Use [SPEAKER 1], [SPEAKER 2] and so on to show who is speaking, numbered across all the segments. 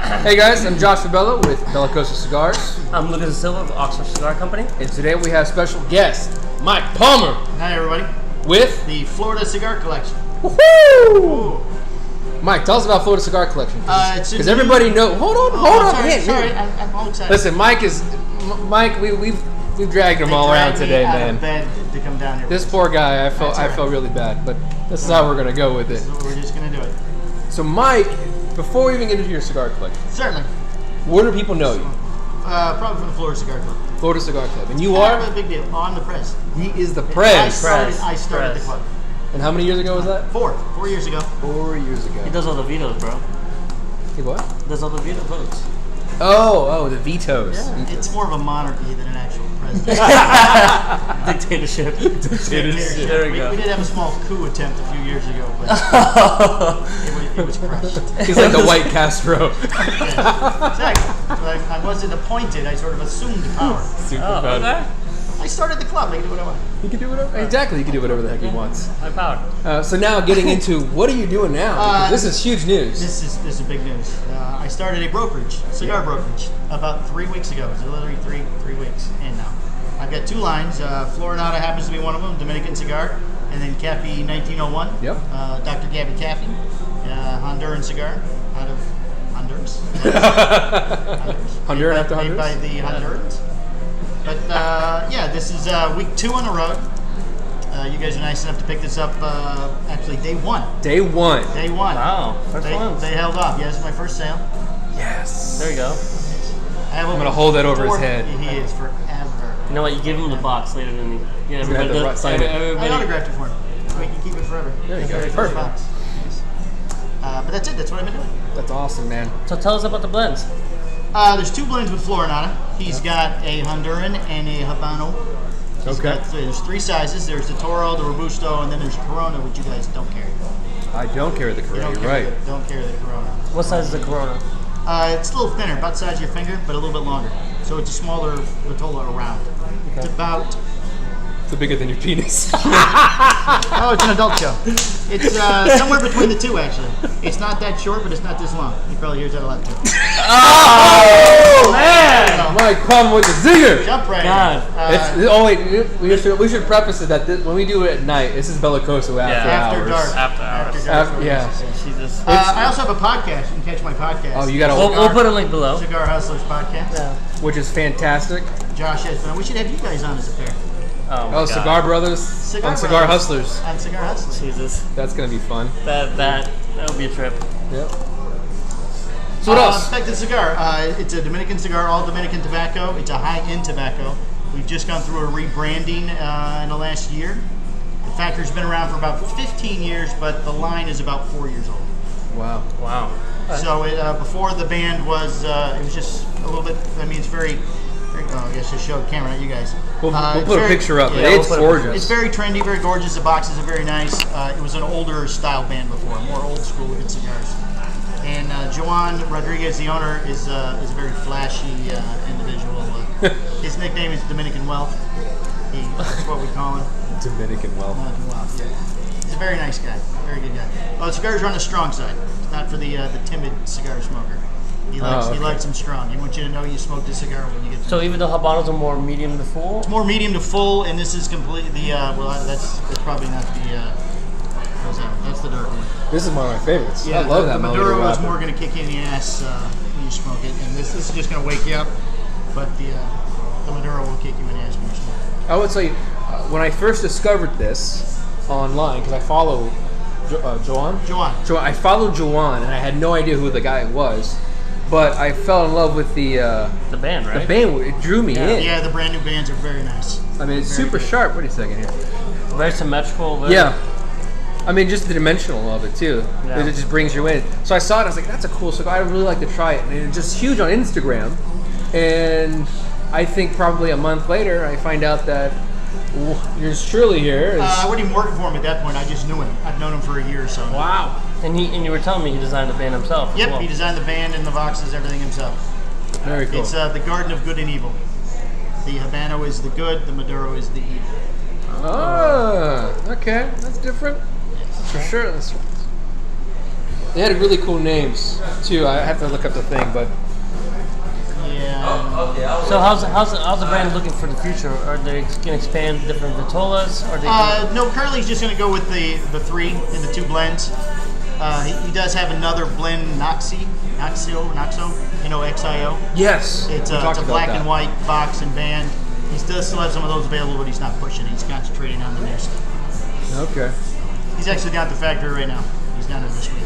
[SPEAKER 1] Hey guys, I'm Josh Fabella with Belicoso Cigars.
[SPEAKER 2] I'm Lucas Silva of Oxford Cigar Company.
[SPEAKER 1] And today we have special guest, Mike Palmer.
[SPEAKER 3] Hi everybody.
[SPEAKER 1] With
[SPEAKER 3] the Florida Cigar Collection.
[SPEAKER 1] Woohoo! Mike, tell us about Florida Cigar Collection. Because everybody knows. Hold on.
[SPEAKER 3] Sorry, I'm all excited.
[SPEAKER 1] Listen, Mike, we've dragged him all around today, man.
[SPEAKER 3] Of bed to come down here.
[SPEAKER 1] This poor guy, I felt really bad, but this is how we're gonna go with it.
[SPEAKER 3] We're just gonna do it.
[SPEAKER 1] So, Mike, before we even get into your cigar collection,
[SPEAKER 3] Certainly.
[SPEAKER 1] where do people know you?
[SPEAKER 3] Probably from the Florida Cigar Club.
[SPEAKER 1] Florida Cigar Club, and you are?
[SPEAKER 3] A big deal. On the press.
[SPEAKER 1] He is the press.
[SPEAKER 3] I started the club.
[SPEAKER 1] And how many years ago was that?
[SPEAKER 3] 4 years ago.
[SPEAKER 1] 4 years ago.
[SPEAKER 2] He does all the vetoes, bro.
[SPEAKER 1] He what?
[SPEAKER 2] He does all the veto votes.
[SPEAKER 1] Oh, the vetoes.
[SPEAKER 3] Yeah, it's more of a monarchy than an actual president.
[SPEAKER 2] Dictatorship.
[SPEAKER 1] There
[SPEAKER 3] we did have a small coup attempt a few years ago, but it was crushed.
[SPEAKER 1] He's like the white Castro.
[SPEAKER 3] Yeah, exactly. So I wasn't appointed. I sort of assumed power.
[SPEAKER 2] Okay.
[SPEAKER 3] I started the club. I can do what I want.
[SPEAKER 1] He can do whatever. Exactly, he can do whatever the heck he wants.
[SPEAKER 2] High power.
[SPEAKER 1] So now getting into what are you doing now? Because this is huge news.
[SPEAKER 3] This is big news. I started a brokerage, cigar brokerage, about 3 weeks ago. It's literally three weeks in now. I've got 2 lines. Flor y Nata happens to be one of them, Dominican cigar, and then Cafe 1901.
[SPEAKER 1] Yep.
[SPEAKER 3] Dr. Gabby Cafe, Honduran cigar out of Honduras.
[SPEAKER 1] Honduran after
[SPEAKER 3] made by
[SPEAKER 1] Honduras?
[SPEAKER 3] the Hondurans. But yeah, this is week 2 on the road. You guys are nice enough to pick this up. Actually, day 1.
[SPEAKER 1] Day 1.
[SPEAKER 3] Day 1.
[SPEAKER 2] Wow. First ones.
[SPEAKER 3] They held off. Yeah, this is my first sale.
[SPEAKER 1] Yes.
[SPEAKER 2] There you go.
[SPEAKER 1] I'm going to hold that over his head.
[SPEAKER 3] He is forever.
[SPEAKER 2] You know what? You give him the box later than you. Yeah,
[SPEAKER 1] He's gonna have to
[SPEAKER 2] everybody.
[SPEAKER 1] sign it.
[SPEAKER 3] I autographed it for him. So he can keep it forever.
[SPEAKER 1] There you go.
[SPEAKER 3] Very
[SPEAKER 1] Perfect.
[SPEAKER 3] box. Yes. But that's it. That's what I've been doing.
[SPEAKER 1] That's awesome, man.
[SPEAKER 2] So tell us about the blends.
[SPEAKER 3] There's 2 blends with Flor y Nata. He's got a Honduran and a Habano. There's 3 sizes. There's the Toro, the Robusto, and then there's Corona, which you guys don't carry.
[SPEAKER 1] I don't carry the Corona, you're right.
[SPEAKER 3] Don't carry the Corona.
[SPEAKER 2] What size is the Corona?
[SPEAKER 3] It's a little thinner, about the size of your finger, but a little bit longer. So it's a smaller Vitola around.
[SPEAKER 2] Okay.
[SPEAKER 3] It's about...
[SPEAKER 1] It's bigger than your penis.
[SPEAKER 3] Oh, it's an adult show. It's somewhere between the 2, actually. It's not that short, but it's not this long. You probably hear that a lot, too.
[SPEAKER 1] Oh, man! Mike, come with the zinger!
[SPEAKER 3] Jump right
[SPEAKER 2] God.
[SPEAKER 3] in.
[SPEAKER 1] Wait, we should preface it that when we do it at night, this is Belicoso after
[SPEAKER 3] After
[SPEAKER 1] hours.
[SPEAKER 3] dark.
[SPEAKER 2] After hours.
[SPEAKER 3] dark.
[SPEAKER 1] Yeah.
[SPEAKER 2] Jesus.
[SPEAKER 3] I also have a podcast. You can catch my podcast.
[SPEAKER 1] Oh, you got
[SPEAKER 2] We'll put a link below.
[SPEAKER 3] Cigar Hustlers podcast.
[SPEAKER 2] Yeah.
[SPEAKER 1] which is fantastic.
[SPEAKER 3] Josh has been. We should have you guys on as a pair.
[SPEAKER 2] Oh, my
[SPEAKER 1] Oh,
[SPEAKER 2] God.
[SPEAKER 1] Cigar Brothers
[SPEAKER 3] Cigar
[SPEAKER 1] on Cigar
[SPEAKER 3] Brothers.
[SPEAKER 1] Hustlers.
[SPEAKER 3] On Cigar Hustlers.
[SPEAKER 2] Jesus.
[SPEAKER 1] That's gonna be fun.
[SPEAKER 2] That would be a trip.
[SPEAKER 1] Yep. So what else?
[SPEAKER 3] Back to the cigar. It's a Dominican cigar, all Dominican tobacco. It's a high-end tobacco. We've just gone through a rebranding in the last year. The factory's been around for about 15 years, but the line is about 4 years old.
[SPEAKER 1] Wow.
[SPEAKER 2] Wow.
[SPEAKER 3] So before the band was, it was just a little bit. I mean, it's very. Oh, I guess I showed camera, not you guys.
[SPEAKER 1] We'll put a picture up.
[SPEAKER 3] Yeah,
[SPEAKER 1] It's gorgeous.
[SPEAKER 3] It's very trendy, very gorgeous. The boxes are very nice. It was an older style band before, more old school with cigars. And Joan Rodriguez, the owner, is a very flashy individual. His nickname is Dominican Wealth. That's what we call him.
[SPEAKER 1] Dominican Wealth.
[SPEAKER 3] Dominican Wealth, yeah. He's a very nice guy, very good guy. Well, the cigars are on the strong side. It's not for the timid cigar smoker. He likes them strong. He wants you to know you smoked a cigar when you get them.
[SPEAKER 2] So even though Habanos are more medium to full?
[SPEAKER 3] It's more medium to full, and this is completely that's probably not the that's the dark one.
[SPEAKER 1] This is one of my favorites.
[SPEAKER 3] Yeah,
[SPEAKER 1] I love that
[SPEAKER 3] the
[SPEAKER 1] Melody
[SPEAKER 3] Maduro is
[SPEAKER 1] wrapper.
[SPEAKER 3] more going to kick you in the ass when you smoke it, and this is just going to wake you up. But the Maduro will kick you in the ass when you smoke it.
[SPEAKER 1] I would say when I first discovered this online, because I follow Joan. I followed Joan, and I had no idea who the guy was. But I fell in love with the
[SPEAKER 2] band, right?
[SPEAKER 1] The band, it drew me in.
[SPEAKER 3] Yeah, the brand new bands are very nice.
[SPEAKER 1] I mean, it's
[SPEAKER 3] Very
[SPEAKER 1] super
[SPEAKER 3] good.
[SPEAKER 1] sharp. Wait a second here.
[SPEAKER 2] Very symmetrical. Very
[SPEAKER 1] Yeah. I mean, just the dimensional of it, too.
[SPEAKER 2] Yeah.
[SPEAKER 1] It just brings you in. So I saw it, I was like, that's a cool cigar. I'd really like to try it. And it's just huge on Instagram. And I think probably a month later, I find out that yours truly here is...
[SPEAKER 3] I wasn't even working for him at that point. I just knew him. I've known him for a year or so.
[SPEAKER 1] Wow.
[SPEAKER 2] And you were telling me he designed the band himself.
[SPEAKER 3] Yep,
[SPEAKER 2] as well.
[SPEAKER 3] he designed the band and the boxes, everything himself.
[SPEAKER 1] Very cool.
[SPEAKER 3] It's the Garden of Good and Evil. The Habano is the good, the Maduro is the evil.
[SPEAKER 1] Ah, okay. That's different. For sure. That's They had really cool names too. I have to look up the thing, but
[SPEAKER 3] Yeah.
[SPEAKER 2] So how's the brand looking for the future? Are they going to expand different vitolas? Are they
[SPEAKER 3] No, currently he's just going to go with the 3 and the 2 blends. He does have another blend, Noxo, Xio.
[SPEAKER 1] yes,
[SPEAKER 3] It's a black and white box and band. He does still have some of those available, but he's not pushing it. He's concentrating on the new stuff.
[SPEAKER 1] Okay.
[SPEAKER 3] He's actually down at the factory right now. He's down there this week.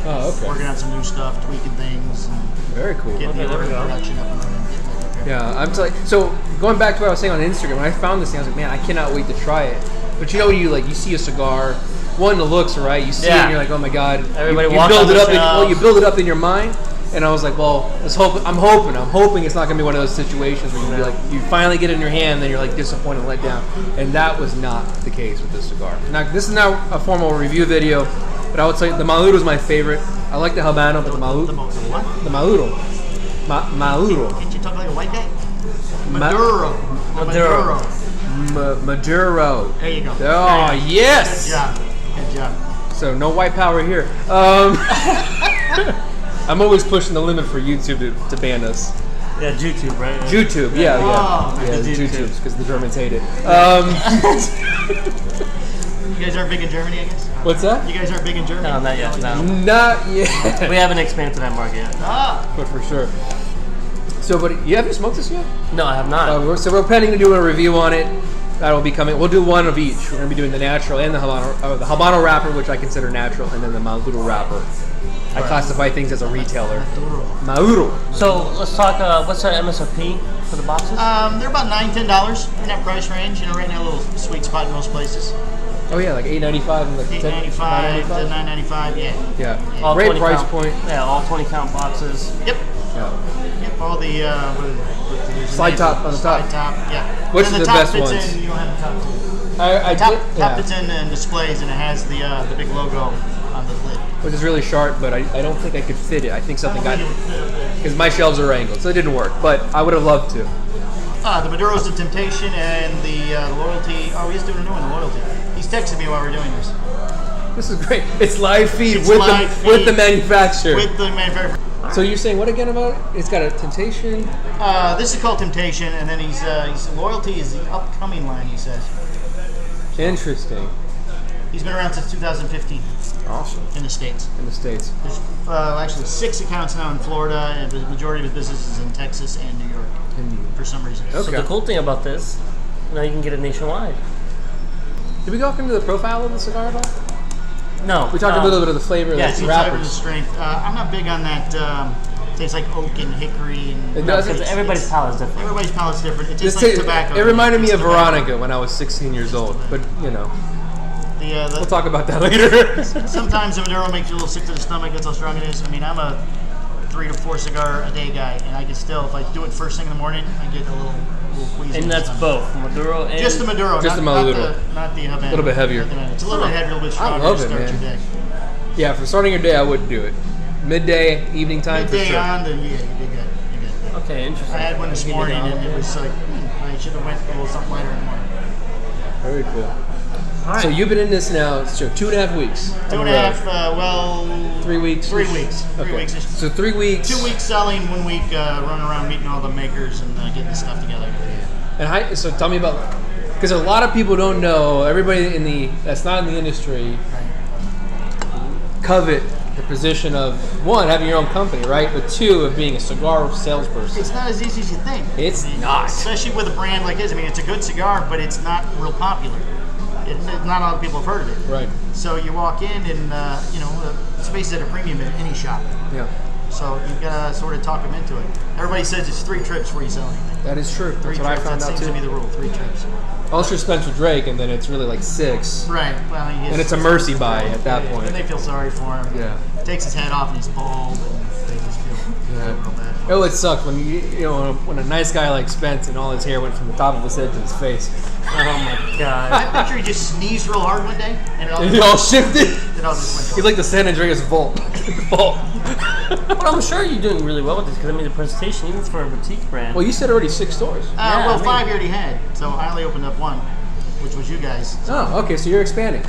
[SPEAKER 1] Oh, okay.
[SPEAKER 3] Working on some new stuff, tweaking things, and
[SPEAKER 1] Very cool.
[SPEAKER 3] getting the
[SPEAKER 2] there we go.
[SPEAKER 3] production up and running.
[SPEAKER 1] Yeah, I'm so going back to what I was saying on Instagram. When I found this thing, I was like, man, I cannot wait to try it. But you know, when you see a cigar, one, the looks, right? You see it, and you're like, oh my god.
[SPEAKER 2] Everybody
[SPEAKER 1] you
[SPEAKER 2] walks
[SPEAKER 1] build
[SPEAKER 2] on
[SPEAKER 1] it
[SPEAKER 2] the
[SPEAKER 1] up.
[SPEAKER 2] shelves.
[SPEAKER 1] You build it up in your mind. And I was like, well, I'm hoping it's not gonna be one of those situations where you finally get it in your hand, and then you're like disappointed and let down. And that was not the case with this cigar. Now, this is not a formal review video, but I would say the Maduro is my favorite. I like the Habano, but the Maduro.
[SPEAKER 3] What?
[SPEAKER 1] The Maduro. Maduro.
[SPEAKER 3] Can't you talk like a white guy?
[SPEAKER 1] Ma-
[SPEAKER 3] Maduro.
[SPEAKER 1] Maduro.
[SPEAKER 3] There you go.
[SPEAKER 1] Oh,
[SPEAKER 3] There you go.
[SPEAKER 1] yes!
[SPEAKER 3] Good job.
[SPEAKER 1] So, no white power here. I'm always pushing the limit for YouTube to ban us.
[SPEAKER 2] Yeah, YouTube, right?
[SPEAKER 1] YouTube, yeah.
[SPEAKER 3] Oh,
[SPEAKER 1] Yeah,
[SPEAKER 2] the YouTube.
[SPEAKER 1] YouTube's because the Germans hate it.
[SPEAKER 3] You guys aren't big in Germany, I guess?
[SPEAKER 1] What's that?
[SPEAKER 3] You guys aren't big in Germany?
[SPEAKER 2] No, not yet. No,
[SPEAKER 1] Not yet,
[SPEAKER 2] we haven't expanded to that market yet.
[SPEAKER 1] but for sure. So, but you haven't smoked this yet?
[SPEAKER 2] No, I have not.
[SPEAKER 1] We're planning to do a review on it. That'll be coming. We'll do one of each. We're going to be doing the natural and the Habano wrapper, which I consider natural, and then the Maduro wrapper. I classify things as a retailer. Maduro.
[SPEAKER 2] So let's talk. What's our MSRP for the boxes?
[SPEAKER 3] They're about $9-10 in that price range. You know, right now a little sweet spot in most places.
[SPEAKER 1] Oh yeah, like $8.95 and like
[SPEAKER 3] $8.95 to
[SPEAKER 1] $9.95.
[SPEAKER 3] $9.95. Yeah.
[SPEAKER 1] Yeah.
[SPEAKER 2] All
[SPEAKER 1] Great
[SPEAKER 2] 20
[SPEAKER 1] price
[SPEAKER 2] count.
[SPEAKER 1] point.
[SPEAKER 2] Yeah, all 20 count boxes.
[SPEAKER 3] Yep.
[SPEAKER 1] Yeah.
[SPEAKER 3] Yep. All the there's a
[SPEAKER 1] Slide
[SPEAKER 3] name
[SPEAKER 1] top
[SPEAKER 3] for it.
[SPEAKER 1] on the
[SPEAKER 3] Slide
[SPEAKER 1] top.
[SPEAKER 3] top. Yeah.
[SPEAKER 1] Which
[SPEAKER 3] And
[SPEAKER 1] are
[SPEAKER 3] the
[SPEAKER 1] the
[SPEAKER 3] top
[SPEAKER 1] best
[SPEAKER 3] fits
[SPEAKER 1] ones?
[SPEAKER 3] in. You don't have the top too.
[SPEAKER 1] I
[SPEAKER 3] Top
[SPEAKER 1] did, yeah.
[SPEAKER 3] fits in and displays, and it has the big logo on the lid.
[SPEAKER 1] Which is really sharp, but I don't think I could fit it. I think something got because my shelves are angled, so it didn't work. But I would have loved to.
[SPEAKER 3] The Maduro's the Temptation and the Loyalty. Oh, he's doing a new one, the Loyalty. He's texting me while we're doing this.
[SPEAKER 1] This is great. It's live feed
[SPEAKER 3] It's
[SPEAKER 1] with
[SPEAKER 3] live
[SPEAKER 1] with
[SPEAKER 3] feed
[SPEAKER 1] the manufacturer.
[SPEAKER 3] With the manufacturer.
[SPEAKER 1] So you're saying what again about it? It's got a Temptation.
[SPEAKER 3] This is called Temptation, and then he's Loyalty is the upcoming line, he says.
[SPEAKER 1] Interesting.
[SPEAKER 3] He's been around since 2015
[SPEAKER 1] Awesome.
[SPEAKER 3] in the States.
[SPEAKER 1] In the States.
[SPEAKER 3] There's actually 6 accounts now in Florida, and the majority of his business is in Texas and New York for some reason.
[SPEAKER 2] So
[SPEAKER 1] Okay.
[SPEAKER 2] the cool thing about this, now you can get it nationwide.
[SPEAKER 1] Did we go into the profile of the cigar at all?
[SPEAKER 2] No.
[SPEAKER 1] We talked a little bit of the flavor,
[SPEAKER 2] yeah,
[SPEAKER 1] of the
[SPEAKER 3] It's type of the
[SPEAKER 1] wrappers.
[SPEAKER 3] strength. I'm not big on that. Tastes like oak and hickory. And
[SPEAKER 1] It does.
[SPEAKER 2] Because everybody's palate is different.
[SPEAKER 3] Everybody's palate's different. It tastes
[SPEAKER 1] This
[SPEAKER 3] like tobacco.
[SPEAKER 1] It reminded me
[SPEAKER 3] It's
[SPEAKER 1] of
[SPEAKER 3] tobacco.
[SPEAKER 1] Veronica when I was 16 years old, but you know, we'll
[SPEAKER 3] The,
[SPEAKER 1] talk about that later.
[SPEAKER 3] sometimes the Maduro makes you a little sick to the stomach. That's how strong it is. I mean, I'm a 3 to 4 cigar a day guy, and I can still, if I do it first thing in the morning, I get a little queasy.
[SPEAKER 2] And
[SPEAKER 3] in the
[SPEAKER 2] that's
[SPEAKER 3] stomach.
[SPEAKER 2] both Maduro and
[SPEAKER 3] Just the Maduro,
[SPEAKER 1] Just
[SPEAKER 3] not,
[SPEAKER 1] the Maduro.
[SPEAKER 3] not the Havana.
[SPEAKER 1] A little bit heavier.
[SPEAKER 3] It's a little bit heavier, a little bit stronger
[SPEAKER 1] love
[SPEAKER 3] to
[SPEAKER 1] it,
[SPEAKER 3] start
[SPEAKER 1] man.
[SPEAKER 3] your day.
[SPEAKER 1] Yeah, for starting your day, I would do it. Midday, evening time
[SPEAKER 3] Midday
[SPEAKER 1] for sure.
[SPEAKER 3] on, then yeah, you did good. You did good.
[SPEAKER 2] Okay, interesting.
[SPEAKER 3] I had one this
[SPEAKER 2] Give me
[SPEAKER 3] morning,
[SPEAKER 2] the-
[SPEAKER 3] and it was like, I should have went a little something lighter in the morning.
[SPEAKER 1] Very cool.
[SPEAKER 3] All right.
[SPEAKER 1] So you've been in this now, so 2.5 weeks.
[SPEAKER 3] 2.5, well...
[SPEAKER 1] 3 weeks.
[SPEAKER 3] 3 weeks. 3
[SPEAKER 1] Okay.
[SPEAKER 3] weeks.
[SPEAKER 1] So 3 weeks.
[SPEAKER 3] 2 weeks selling, 1 week running around meeting all the makers and getting the stuff together.
[SPEAKER 1] And so tell me about, because a lot of people don't know. Everybody that's not in the industry covet the position of 1, having your own company, right? But 2, of being a cigar salesperson.
[SPEAKER 3] It's not as easy as you think.
[SPEAKER 1] It's not.
[SPEAKER 3] Especially with a brand like this. I mean, it's a good cigar, but it's not real popular. Not a lot of people have heard of it.
[SPEAKER 1] Right.
[SPEAKER 3] So you walk in and, space is at a premium at any shop.
[SPEAKER 1] Yeah.
[SPEAKER 3] So you've got to sort of talk them into it. Everybody says it's 3 trips before you sell anything.
[SPEAKER 1] That is true.
[SPEAKER 3] 3
[SPEAKER 1] That's what I
[SPEAKER 3] trips,
[SPEAKER 1] found
[SPEAKER 3] that
[SPEAKER 1] out
[SPEAKER 3] seems
[SPEAKER 1] too.
[SPEAKER 3] to be the rule, 3 trips.
[SPEAKER 1] Unless you're Spencer Drake, and then it's really like 6.
[SPEAKER 3] Right. Well,
[SPEAKER 1] And it's a mercy buy at that point.
[SPEAKER 3] And they feel sorry for him.
[SPEAKER 1] Yeah.
[SPEAKER 3] Takes his hat off and he's bald, and they just feel real bad for him.
[SPEAKER 1] Oh, it sucked when when a nice guy like Spence and all his hair went from the top of his head to his face.
[SPEAKER 2] Oh my god.
[SPEAKER 3] I picture he just sneezed real hard one day, and it all,
[SPEAKER 1] It all shifted.
[SPEAKER 3] it all just went
[SPEAKER 1] He's like the San Andreas Vault. Vault.
[SPEAKER 2] But I'm sure you're doing really well with this because I mean the presentation, even for a boutique brand.
[SPEAKER 1] Well, you said already 6 stores.
[SPEAKER 3] well, 5 you already had, so I only opened up 1. which was you guys.
[SPEAKER 1] Oh, okay. So you're expanding.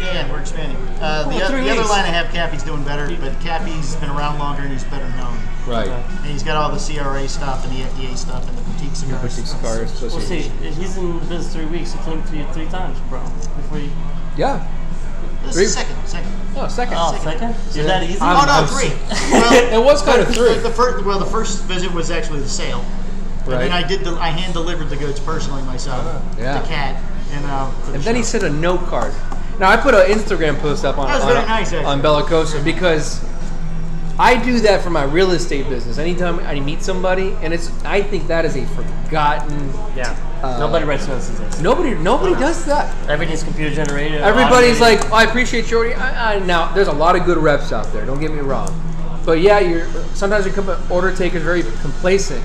[SPEAKER 3] Yeah, we're expanding. The other line I have, Cappy's doing better, but Cappy's been around longer and he's better known.
[SPEAKER 1] Right.
[SPEAKER 3] And he's got all the CRA stuff and the FDA stuff and the boutique cigars.
[SPEAKER 1] Boutique Cigars.
[SPEAKER 2] Well, see, he's in the business 3 weeks. He came to you 3 times, bro. Before you.
[SPEAKER 1] Yeah.
[SPEAKER 3] This is second.
[SPEAKER 1] Oh, second.
[SPEAKER 2] Oh, second? You're that easy?
[SPEAKER 3] Oh, no, 3. Well,
[SPEAKER 1] it was kind of 3.
[SPEAKER 3] The first visit was actually the sale.
[SPEAKER 1] Right.
[SPEAKER 3] And then I hand delivered the goods personally myself.
[SPEAKER 1] Yeah.
[SPEAKER 3] The cat.
[SPEAKER 1] And then he sent a note card. Now I put an Instagram post up on Belicoso because I do that for my real estate business. Anytime I meet somebody, and I think that is a forgotten.
[SPEAKER 2] Yeah. Nobody writes notes these days.
[SPEAKER 1] Nobody does that.
[SPEAKER 2] Everything's computer generated.
[SPEAKER 1] Everybody's like, I appreciate your order. Now there's a lot of good reps out there. Don't get me wrong, but yeah, sometimes your order taker is very complacent.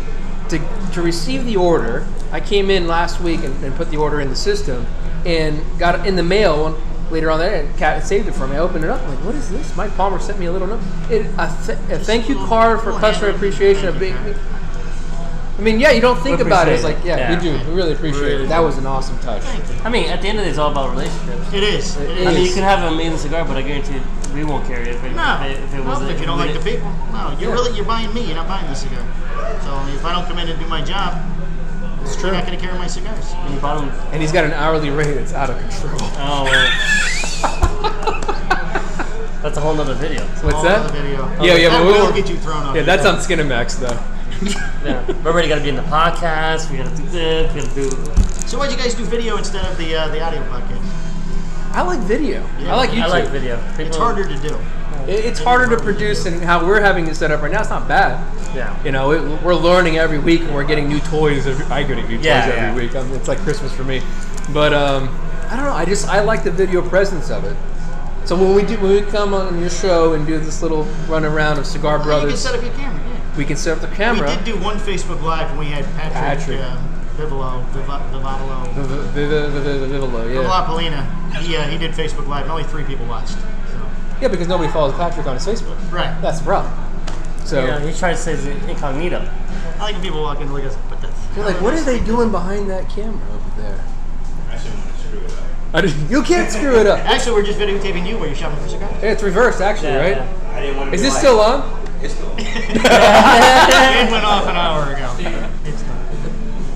[SPEAKER 1] To receive the order, I came in last week and put the order in the system, and got it in the mail. Later on there, Kat saved it for me. I opened it up. I'm like, what is this? Mike Palmer sent me a little note. A thank you card for customer appreciation. I mean, yeah, you don't think about it. It's like, we do. We really appreciate it. That was an awesome touch.
[SPEAKER 2] I mean, at the end of the day, it's all about relationships.
[SPEAKER 3] It is.
[SPEAKER 2] I mean, you can have an amazing cigar, but I guarantee we won't carry it if it wasn't.
[SPEAKER 3] If you don't like the people, no, you're buying me. You're not buying the cigar. So if I don't come in and do my job,
[SPEAKER 1] it's true.
[SPEAKER 3] You're not going to carry my cigars.
[SPEAKER 1] And he's got an hourly rate that's out of control.
[SPEAKER 2] Oh, that's a whole nother video.
[SPEAKER 1] What's that?
[SPEAKER 3] Video.
[SPEAKER 1] Yeah,
[SPEAKER 3] but we'll get you thrown off.
[SPEAKER 1] Yeah, that's on Skinemax though.
[SPEAKER 2] Yeah, we already got to be in the podcast. We got to do this. We got to do.
[SPEAKER 3] So why'd you guys do video instead of the audio podcast?
[SPEAKER 1] I like video.
[SPEAKER 3] Yeah.
[SPEAKER 1] I like YouTube.
[SPEAKER 2] I like video.
[SPEAKER 3] It's harder to do.
[SPEAKER 1] It's harder to produce, and how we're having it set up right now, it's not bad.
[SPEAKER 2] Yeah.
[SPEAKER 1] You know, we're learning every week, and we're getting new toys. I get new toys every week. It's like Christmas for me. But I don't know. I like the video presence of it. So when we come on your show and do this little run around of Cigar Brothers,
[SPEAKER 3] you can set up your camera. Yeah.
[SPEAKER 1] We can set up the camera.
[SPEAKER 3] We did do one Facebook Live, and we had Patrick. Vivolo, Polina. He did Facebook Live, and only 3 people watched. So.
[SPEAKER 1] Yeah, because nobody follows Patrick on his Facebook.
[SPEAKER 3] Right.
[SPEAKER 1] That's the problem. So
[SPEAKER 2] he's trying to say it's incognito.
[SPEAKER 3] I like when people walk in and look at us, but that's.
[SPEAKER 1] You're like, what are they doing behind that camera over there?
[SPEAKER 4] I shouldn't want to screw it up.
[SPEAKER 1] You can't screw it up.
[SPEAKER 3] Actually, we're just videotaping you while you're shopping for cigars.
[SPEAKER 1] Yeah, it's reversed, actually, right?
[SPEAKER 4] I didn't want to.
[SPEAKER 1] Is this still on?
[SPEAKER 4] It's still on.
[SPEAKER 3] It went off an hour ago. It's done.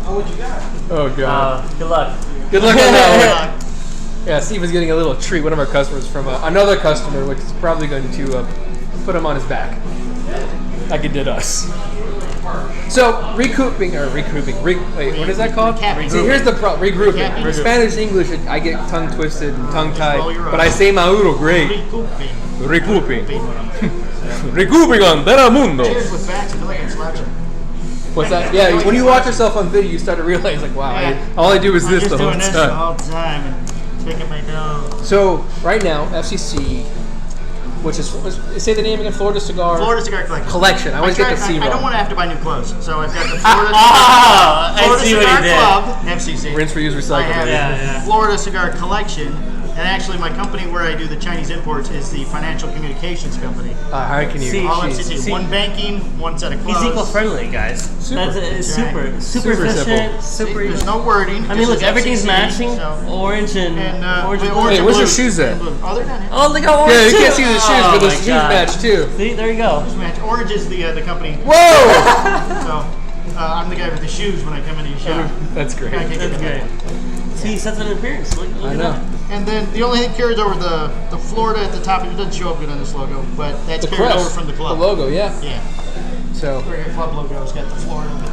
[SPEAKER 4] Oh, what you got?
[SPEAKER 1] Oh god.
[SPEAKER 2] Good luck.
[SPEAKER 1] Good luck on that one. Yeah, Steve was getting a little treat. One of our customers from another customer, which is probably going to put him on his back, like it did us. So recouping. Wait, what is that called? See, here's the problem. Regrouping. For Spanish English, I get tongue twisted and tongue tied, but I say Maduro great. Recouping. Recouping on Telemundo.
[SPEAKER 3] Cheers with backs. I feel like I'm slouching.
[SPEAKER 1] What's that? Yeah, when you watch yourself on video, you start to realize, like, wow, all I do is this the whole time.
[SPEAKER 3] I'm just doing this the whole time and picking my nose.
[SPEAKER 1] So, right now, FCC, which is, say the name again, Florida Cigar
[SPEAKER 3] Cigar
[SPEAKER 1] Collection. I always get the C wrong.
[SPEAKER 3] I don't want to have to buy new clothes, so I've got the Florida Cigar Club, FCC.
[SPEAKER 1] Rinse, reuse, recycle.
[SPEAKER 3] I have the Florida Cigar Collection. And actually, my company where I do the Chinese imports is the Financial Communications Company.
[SPEAKER 1] How can you?
[SPEAKER 3] All FCC. One banking, one set of clothes.
[SPEAKER 2] He's eco-friendly, guys.
[SPEAKER 1] Super.
[SPEAKER 2] That's super
[SPEAKER 1] simple.
[SPEAKER 2] efficient. Super.
[SPEAKER 3] There's no wording.
[SPEAKER 2] I mean, look, everything's
[SPEAKER 3] FCC,
[SPEAKER 2] matching.
[SPEAKER 3] So.
[SPEAKER 2] Orange and
[SPEAKER 3] orange and
[SPEAKER 1] Wait, where's your shoes at?
[SPEAKER 3] Oh, they're not here.
[SPEAKER 2] Oh, they got orange.
[SPEAKER 1] Yeah, you
[SPEAKER 2] too.
[SPEAKER 1] can't see the shoes, but the shoes match too.
[SPEAKER 2] See, there you go.
[SPEAKER 3] Orange is the company.
[SPEAKER 1] Whoa!
[SPEAKER 3] So I'm the guy with the shoes when I come into your shop.
[SPEAKER 1] That's great.
[SPEAKER 2] That's great. See, he sets an appearance. Look
[SPEAKER 1] I know.
[SPEAKER 3] And then the only thing carries over the Florida at the top, it doesn't show up good on this logo, but that's
[SPEAKER 1] The
[SPEAKER 3] carried
[SPEAKER 1] crest,
[SPEAKER 3] over from the club.
[SPEAKER 1] The logo, yeah.
[SPEAKER 3] Yeah.
[SPEAKER 1] So.
[SPEAKER 3] Where your club logo has got the Florida with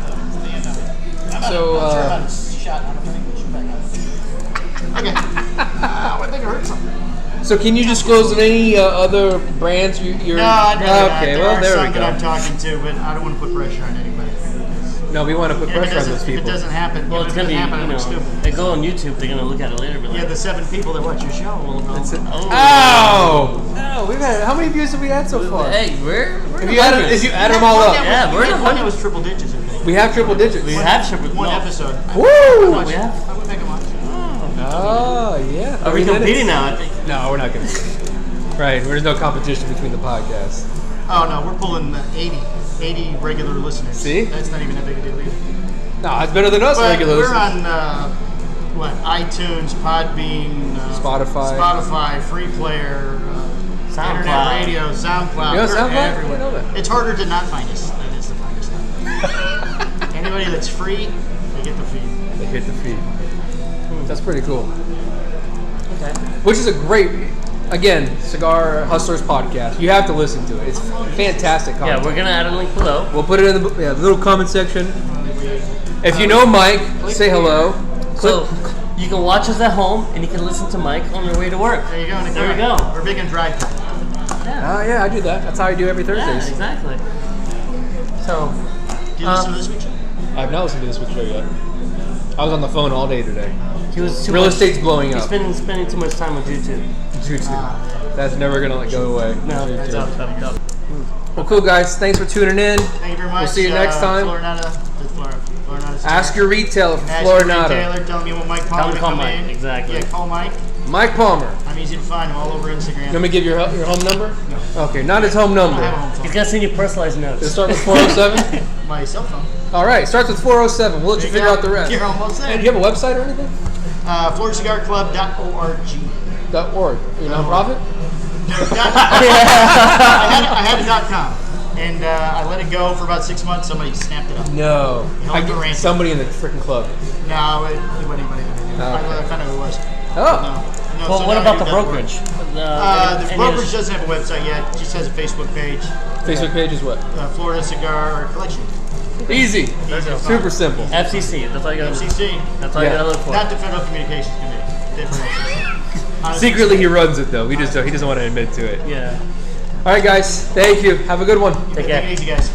[SPEAKER 3] the end of it. I'm
[SPEAKER 1] So,
[SPEAKER 3] not sure about a shot on the English back on. Okay. I think I heard something.
[SPEAKER 1] So can you disclose any other brands you're?
[SPEAKER 3] No, I'd rather not.
[SPEAKER 1] Okay,
[SPEAKER 3] There
[SPEAKER 1] well
[SPEAKER 3] are
[SPEAKER 1] there
[SPEAKER 3] some
[SPEAKER 1] we go.
[SPEAKER 3] that I'm talking to, but I don't want to put pressure on anybody.
[SPEAKER 1] No, we want to put pressure on those
[SPEAKER 3] If it
[SPEAKER 1] people.
[SPEAKER 3] doesn't happen,
[SPEAKER 2] Well, it's
[SPEAKER 3] if it
[SPEAKER 2] gonna be,
[SPEAKER 3] doesn't happen, I'm stupid.
[SPEAKER 2] they go on YouTube. They're gonna look at it later. But
[SPEAKER 3] Yeah, the 7 people that watch your show will know.
[SPEAKER 1] Ow! We've had how many views have we had so far?
[SPEAKER 2] Hey, we're
[SPEAKER 1] If you add them all up,
[SPEAKER 2] Yeah, we're in the
[SPEAKER 3] one that was triple digits, I think.
[SPEAKER 1] we have triple digits.
[SPEAKER 2] we have triple.
[SPEAKER 3] One
[SPEAKER 2] no.
[SPEAKER 3] episode.
[SPEAKER 1] Woo!
[SPEAKER 2] We have.
[SPEAKER 3] I would make them watch.
[SPEAKER 1] Oh yeah.
[SPEAKER 2] Are we
[SPEAKER 1] 30
[SPEAKER 2] competing
[SPEAKER 1] minutes.
[SPEAKER 2] now? I think.
[SPEAKER 1] No, we're not gonna. Right, there's no competition between the podcasts.
[SPEAKER 3] Oh no, we're pulling 80 regular listeners.
[SPEAKER 1] See?
[SPEAKER 3] That's not even a big deal either.
[SPEAKER 1] No, it's better than us
[SPEAKER 3] But
[SPEAKER 1] regular
[SPEAKER 3] we're
[SPEAKER 1] listeners.
[SPEAKER 3] on what? iTunes, Podbean,
[SPEAKER 1] Spotify,
[SPEAKER 3] Free Player,
[SPEAKER 2] SoundCloud.
[SPEAKER 3] Internet Radio, SoundCloud.
[SPEAKER 1] You know
[SPEAKER 3] We're
[SPEAKER 1] SoundCloud? I
[SPEAKER 3] everywhere.
[SPEAKER 1] didn't know that.
[SPEAKER 3] It's harder to not find us than it is to find us now. Anybody that's free, they get the feed.
[SPEAKER 1] They hit the feed. That's pretty cool.
[SPEAKER 2] Okay.
[SPEAKER 1] Which is a great, again, Cigar Hustlers podcast. You have to listen to it. It's fantastic content.
[SPEAKER 2] Yeah, we're gonna add a link below.
[SPEAKER 1] We'll put it in the little comment section. If you know Mike, say hello.
[SPEAKER 2] So you can watch us at home, and you can listen to Mike on your way to work.
[SPEAKER 3] There you go.
[SPEAKER 2] There we go.
[SPEAKER 3] We're big in drive time.
[SPEAKER 1] Yeah, I do that. That's how I do every
[SPEAKER 2] Yeah,
[SPEAKER 1] Thursdays.
[SPEAKER 2] exactly. So,
[SPEAKER 3] Do you listen to this week's show?
[SPEAKER 1] I've not listened to this week's show yet. I was on the phone all day today.
[SPEAKER 2] he was too
[SPEAKER 1] Real
[SPEAKER 2] much,
[SPEAKER 1] estate's blowing
[SPEAKER 2] He's
[SPEAKER 1] up.
[SPEAKER 2] been spending too much time with YouTube.
[SPEAKER 1] That's never gonna go away.
[SPEAKER 2] No,
[SPEAKER 1] YouTube.
[SPEAKER 2] tough.
[SPEAKER 1] Well, cool guys. Thanks for tuning in.
[SPEAKER 3] Thank you very much.
[SPEAKER 1] We'll see you next time.
[SPEAKER 3] Flor y Nata. Flor y Nata Cigars.
[SPEAKER 1] Ask your retailer for
[SPEAKER 3] Ask
[SPEAKER 1] Flor y
[SPEAKER 3] your
[SPEAKER 1] Nata.
[SPEAKER 3] retailer, tell me when Mike
[SPEAKER 2] Tell
[SPEAKER 3] Palmer
[SPEAKER 2] him
[SPEAKER 3] to
[SPEAKER 2] to call
[SPEAKER 3] come
[SPEAKER 2] Mike,
[SPEAKER 3] in.
[SPEAKER 2] exactly.
[SPEAKER 3] Yeah, call Mike.
[SPEAKER 1] Mike Palmer.
[SPEAKER 3] I'm easy to find. I'm all over Instagram.
[SPEAKER 1] You want me to give your home number? No. Okay, not his home
[SPEAKER 3] I don't have a
[SPEAKER 1] number.
[SPEAKER 3] home phone.
[SPEAKER 2] He's gonna send you personalized
[SPEAKER 1] Does it
[SPEAKER 2] notes.
[SPEAKER 1] start with 407?
[SPEAKER 3] My cell phone.
[SPEAKER 1] All right, starts with 407. We'll let you figure out the rest.
[SPEAKER 3] You're almost there.
[SPEAKER 1] And do you have a website or anything?
[SPEAKER 3] FloridaCigarClub.org.
[SPEAKER 1] .org. Your nonprofit?
[SPEAKER 3] I had a .com, and I let it go for about 6 months. Somebody snapped it up.
[SPEAKER 1] No.
[SPEAKER 3] Held the ransom.
[SPEAKER 1] Somebody in the freaking club.
[SPEAKER 3] No, it wasn't anybody.
[SPEAKER 1] Okay.
[SPEAKER 3] I found out who it was.
[SPEAKER 1] Oh.
[SPEAKER 3] No,
[SPEAKER 2] Well,
[SPEAKER 3] so
[SPEAKER 2] what
[SPEAKER 3] now
[SPEAKER 2] about the
[SPEAKER 3] you've got
[SPEAKER 2] brokerage?
[SPEAKER 3] The
[SPEAKER 2] Any
[SPEAKER 3] brokerage
[SPEAKER 2] of-
[SPEAKER 3] doesn't have a website yet. It just has a Facebook page.
[SPEAKER 1] Facebook page is what?
[SPEAKER 3] Florida Cigar Collection.
[SPEAKER 1] Easy.
[SPEAKER 3] Easy to find.
[SPEAKER 1] Super simple.
[SPEAKER 2] FCC. That's all you gotta.
[SPEAKER 3] FCC.
[SPEAKER 2] That's all you gotta look for.
[SPEAKER 3] Not the Federal Communications Committee. Different FCC. Honestly,
[SPEAKER 1] Secretly, he runs it though. He doesn't want to admit to it.
[SPEAKER 2] Yeah.
[SPEAKER 1] All right, guys. Thank you. Have a good one.
[SPEAKER 2] Take
[SPEAKER 3] Take
[SPEAKER 2] care.
[SPEAKER 3] it easy, guys.